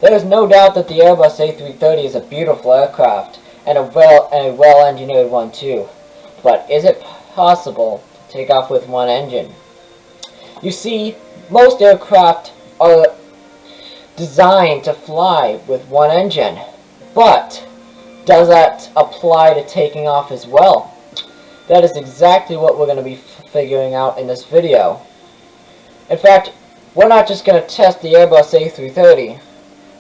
There is no doubt that the Airbus A330 is a beautiful aircraft, and a well-engineered one too. But is it possible to take off with one engine? You see, most aircraft are designed to fly with one engine, but does that apply to taking off as well? That is exactly what we're going to be figuring out in this video. In fact, we're not just going to test the Airbus A330,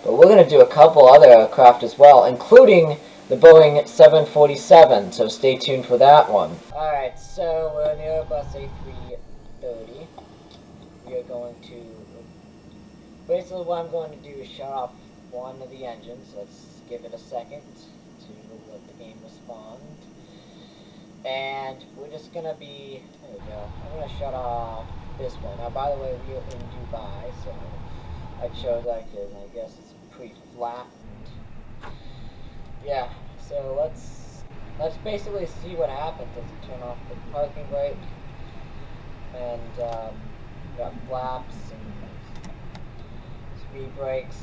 but we're going to do a couple other aircraft as well, including the Boeing 747, so stay tuned for that one. Alright, so we're in the Airbus A330. We are going to... Basically what I'm going to do is shut off one of the engines. Let's give it a second to let the game respond. And we're just going to be... There we go. I'm going to shut off this one. Now, by the way, we are in Dubai, so I chose that because I guess it's pretty flat. Yeah, so let's basically see what happens. Let's turn off the parking brake, and got flaps and speed brakes.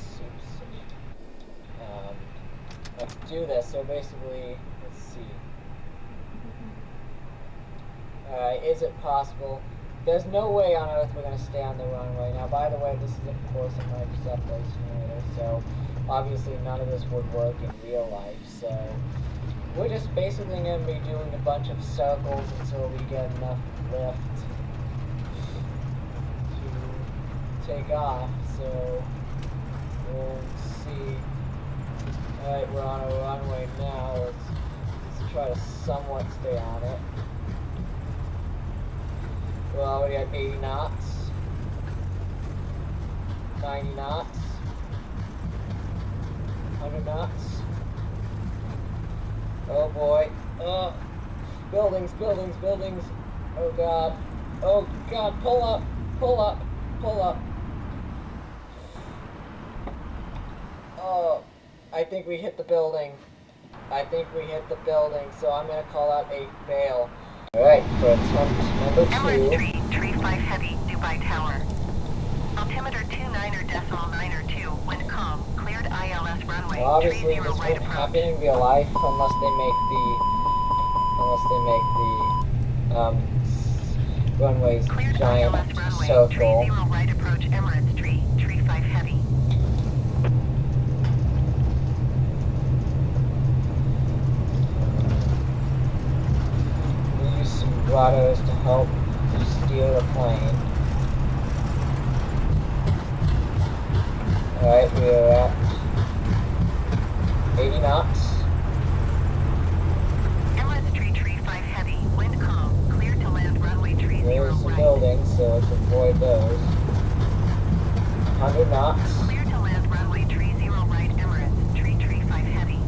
Let's do this. So basically, let's see. Alright, is it possible? There's no way on earth we're going to stay on the runway. Now, by the way, this is of course a MSFS Flight Simulator, so obviously none of this would work in real life. So we're just basically going to be doing a bunch of circles until we get enough lift to take off. So we'll see. Alright, we're on a runway now. Let's try to somewhat stay on it. We're already at 80 knots, 90 knots, 100 knots. Oh boy. Oh, buildings, buildings, buildings. Oh god. Oh god, pull up, pull up, pull up. Oh, I think we hit the building. I think we hit the building, so I'm going to call out a fail. Alright, for attempt number 2. Emirates 3, 35 Heavy, Dubai Tower. Altimeter 29.92, wind calm, cleared ILS runway. Well, obviously this won't happen in real life unless they make the runway's cleared giant ILS runway, circle. 30 right approach, Emirates 3, 35 Heavy. Rudders to help steer the plane. Alright, we are at 80 knots. Emirates 335 Heavy, wind calm, cleared to land runway 30 There's some right. buildings, so let's avoid those. 100 knots. Clear to land runway 30 right, Emirates 335 Heavy.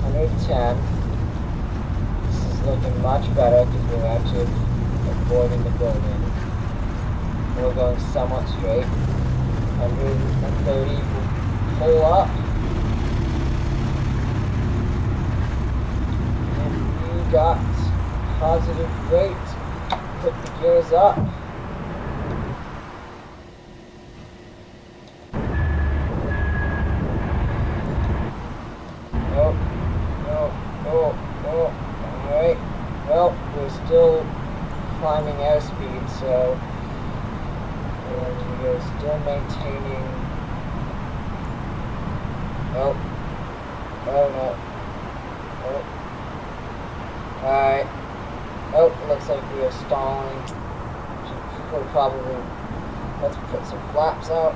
110. Looking much better because we're actually avoiding the building. We're going somewhat straight. 130, pull up. And we got positive rate. Put the gears up. Oh, no, no, no. Alright, well, we're still climbing airspeed, so we are still maintaining. Oh, oh no. Oh. Alright. Oh, it looks like we are stalling. We'll probably, let's put some flaps out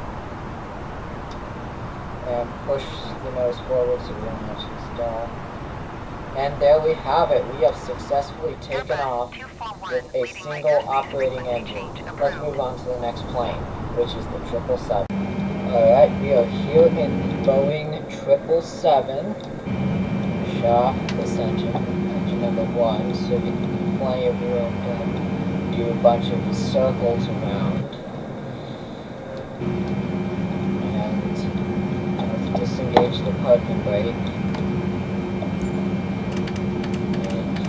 and push the nose forward so we don't actually stall. And there we have it. We have successfully taken off with a single operating engine. Let's move on to the next plane, which is the 777. Alright, we are here in the Boeing 777. Shut off this engine number 1, so we can plenty of room to do a bunch of circles around. And let's disengage the parking brake.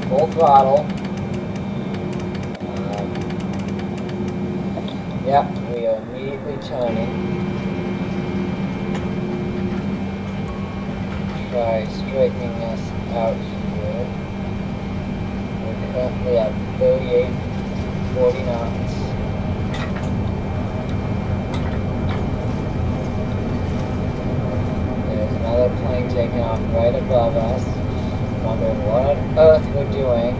Full throttle. Yep, we are immediately turning. try straightening us out here. We're currently at 40 knots. There's another plane taking off right above us. Wondering what on earth we're doing.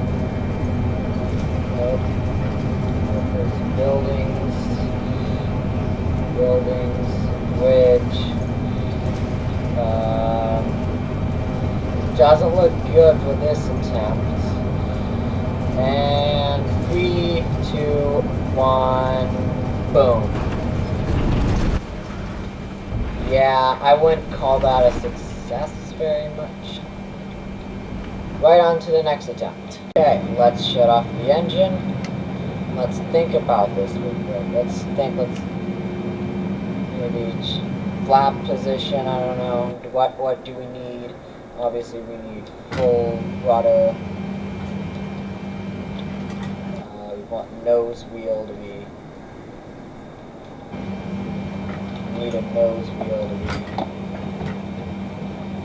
Nope. There's buildings, bridge. Doesn't look good for this attempt. And 3, 2, 1, boom. Yeah, I wouldn't call that a success very much. Right on to the next attempt. Okay, let's shut off the engine. Let's think about this real quick. Let's maybe flap position, I don't know. What do we need? Obviously we need full rudder. We want nose wheel to be. We need a nose wheel to be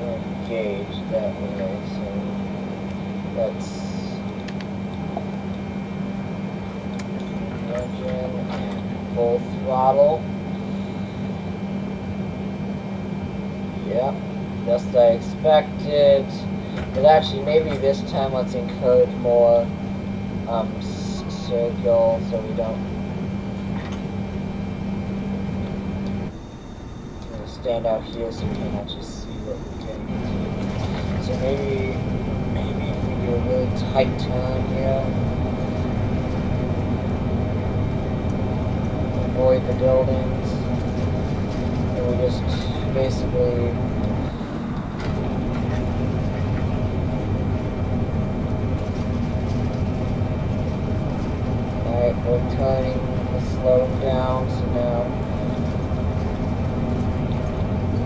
engaged that way. So let's engine and full throttle. Yep. Just I expected, but actually maybe this time let's encourage more circle so we don't stand out here so we can actually see what we're getting into. So maybe if we do a really tight turn here, avoid the buildings, and we just basically we're turning, we're slowing down, so now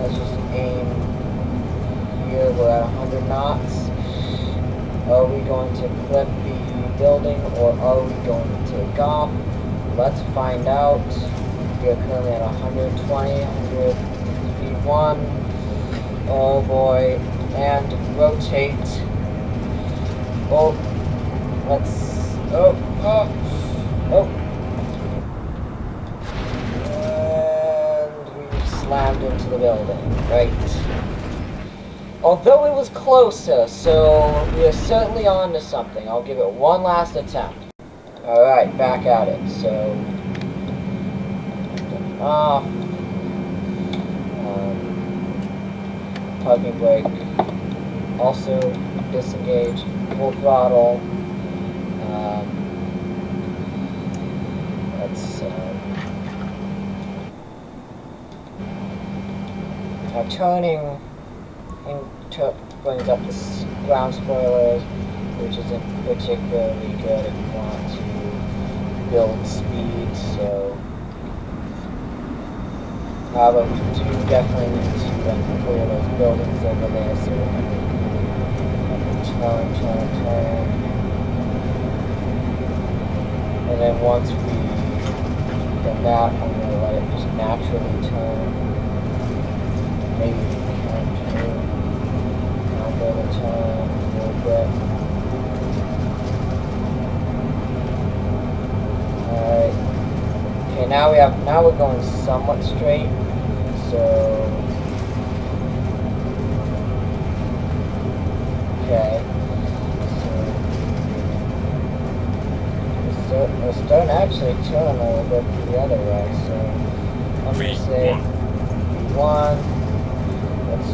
let's just aim here. We're at 100 knots. Are we going to clip the building or are we going to take off? Let's find out. We're currently at 120, 151. Oh boy. And rotate. Oh, Oh. And we slammed into the building. Right. Although it was closer, so we are certainly on to something. I'll give it one last attempt. Alright, back at it. So, off. Parking brake. Also disengage. Full throttle. Our turning brings up the ground spoilers, which isn't particularly good if you want to build speed. So, but we do definitely need to clear those buildings over there. So we're going to turn. And then once we've done that, I'm going to let it just naturally turn. Maybe counter the turn a little bit. Alright. Okay, now we're going somewhat straight. So okay. So we're starting to actually turn a little bit the other way, so I'm gonna say V1. Let's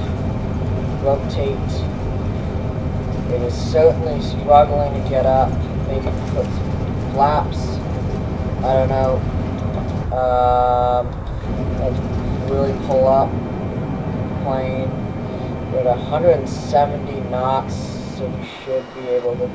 rotate. It is certainly struggling to get up. Maybe put some flaps. I don't know. Let's really pull up the plane. We're at 170 knots, so we should be able to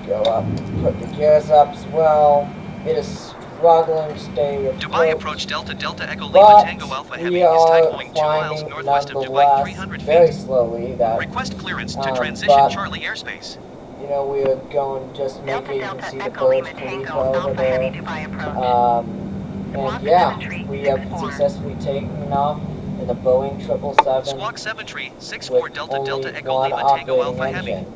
go up. Put the gears up as well. It is struggling to stay afloat. Dubai approach Delta Echo Lima Tango Alpha Heavy is typhoing 2 miles northwest of Dubai, 300 very feet. slowly. Request clearance to transition Charlie airspace. You know, we are going just Delta making, you can Delta see the Echo Burj Lima Khalifa Tango over Alpha there. Heavy Dubai approach. And yeah, we have successfully taken off in the Boeing 777 Squawk 7 tree, with 64 Delta only Delta Echo one Lima Tango operating Alpha Heavy. engine.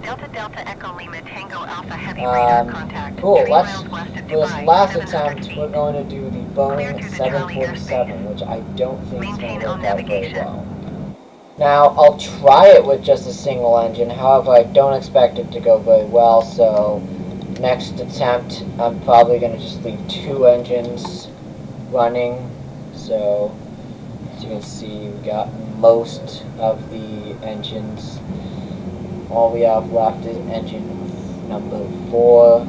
Delta Delta Echo Lima Tango Alpha Heavy radar contact. Cool. 3 Let's, miles west of for this Dubai, last 700 attempt, feet. we're going to do the Clear Boeing to the Charlie 747, which I don't think is going Maintain to all work out very navigation. well. Now, I'll try it with just a single engine, however, I don't expect it to go very well, so next attempt, I'm probably going to just leave 2 engines running. So, as you can see, we got most of the engines. All we have left is engine number 4.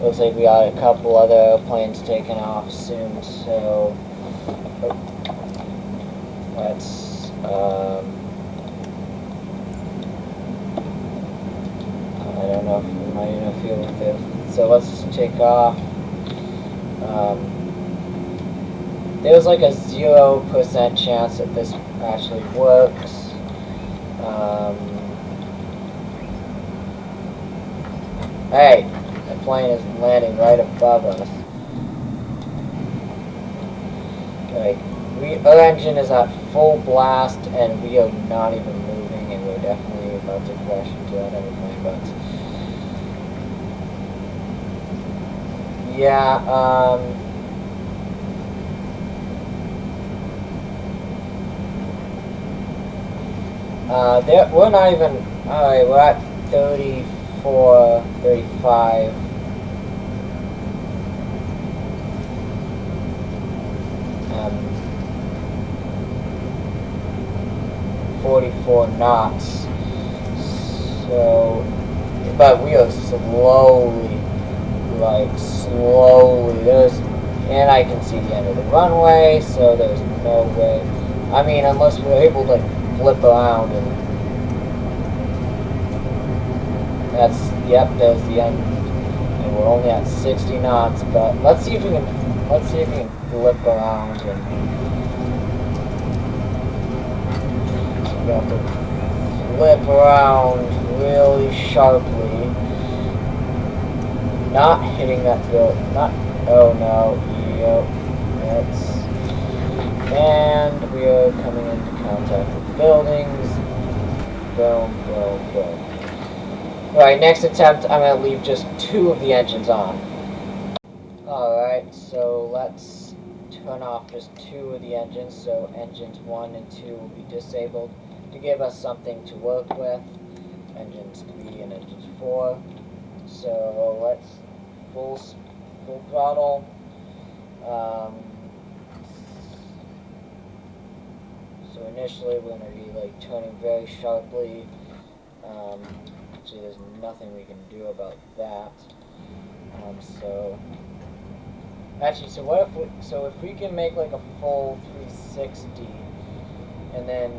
Looks like we got a couple other airplanes taking off soon, so let's I don't know if we might interfere with it. So let's just take off. There's like a 0% chance that this actually works. Hey, the plane is landing right above us. Like, our engine is at full blast, and we are not even moving, and we're definitely about to crash into that airplane, but yeah, we're not even, alright, we're at 34, 35. 44 knots. So, but we are slowly, and I can see the end of the runway, so there's no way. I mean, unless we're able to flip around, and that's, yep, there's the end. And we're only at 60 knots, but let's see if we can flip around and we have to flip around really sharply. Not hitting that building. Oh no. Yep. And we are coming into contact with buildings. Boom, boom, boom. Alright, next attempt, I'm going to leave just 2 of the engines on. Alright, so let's turn off just 2 of the engines, so engines 1 and 2 will be disabled to give us something to work with. Engines 3 and engines 4. So let's full throttle. So initially we're going to be like turning very sharply. Actually, there's nothing we can do about that. So if we can make like a full 360 and then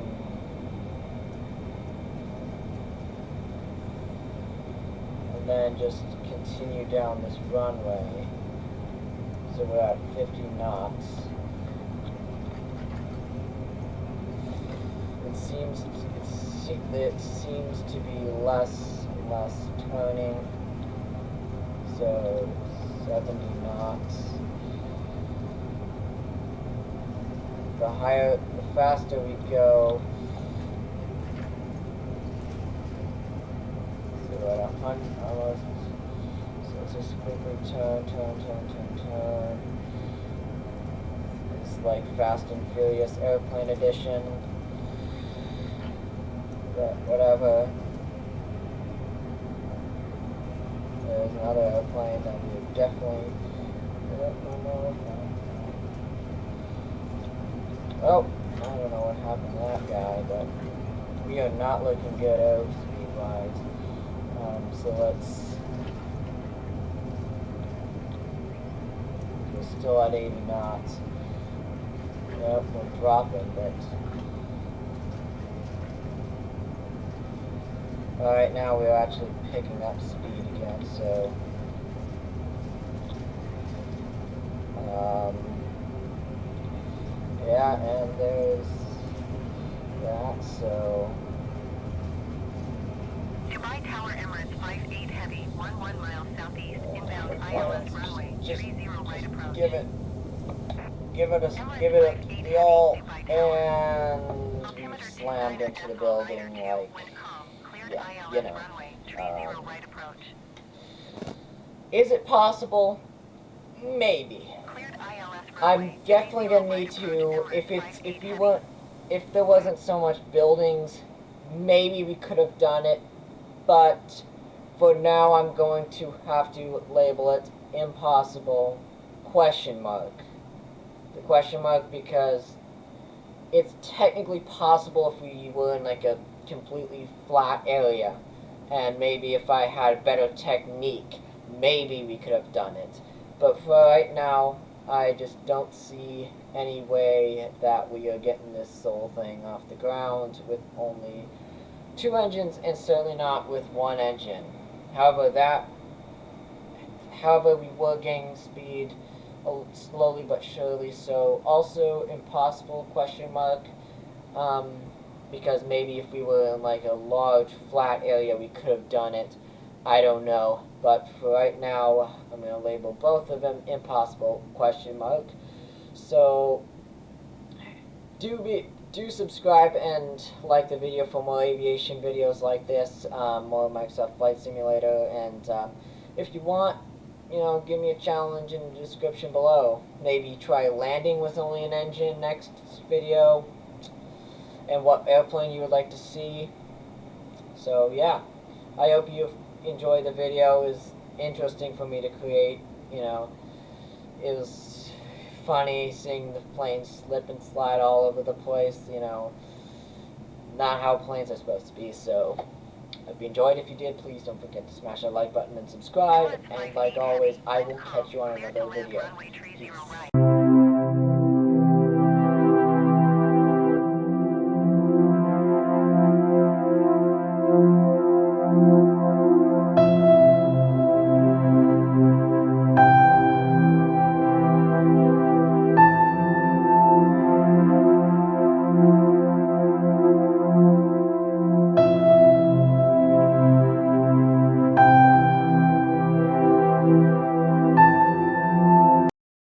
just continue down this runway. So we're at 50 knots. It seems to be less turning. So 70 knots. The faster we go. So we're at 100 almost. So let's just quickly turn. It's like Fast and Furious Airplane Edition. But whatever. There's another airplane that we definitely. Oh, I don't know what happened to that guy, but we are not looking good airspeed wise. So we're still at 80 knots. Nope, we're dropping, but alright, now we're actually picking up speed again, so yeah, and there's that, so Dubai Tower Emirates 58 Heavy, 11 miles southeast, inbound ILS runway, 30 right approach. give it give it the all, and we slammed into the building like, yeah, you know. Is it possible? Maybe. I'm definitely gonna need to, if there wasn't so much buildings, maybe we could have done it, but for now I'm going to have to label it impossible question mark. The question mark because it's technically possible if we were in like a completely flat area, and maybe if I had better technique, maybe we could have done it. But for right now, I just don't see any way that we are getting this whole thing off the ground with only 2 engines, and certainly not with 1 engine. However, we were gaining speed slowly but surely, so also impossible question mark, because maybe if we were in like a large flat area we could have done it. I don't know, but for right now I'm going to label both of them impossible question mark. So do subscribe and like the video for more aviation videos like this, more Microsoft Flight Simulator, and if you want, you know, give me a challenge in the description below. Maybe try landing with only an engine next video, and what airplane you would like to see. So yeah, I hope you enjoy the video. It was interesting for me to create, you know. It was funny seeing the plane slip and slide all over the place, you know. Not how planes are supposed to be, so I hope you enjoyed. If you did, please don't forget to smash that like button and subscribe, and like always, I will catch you on another video. Peace.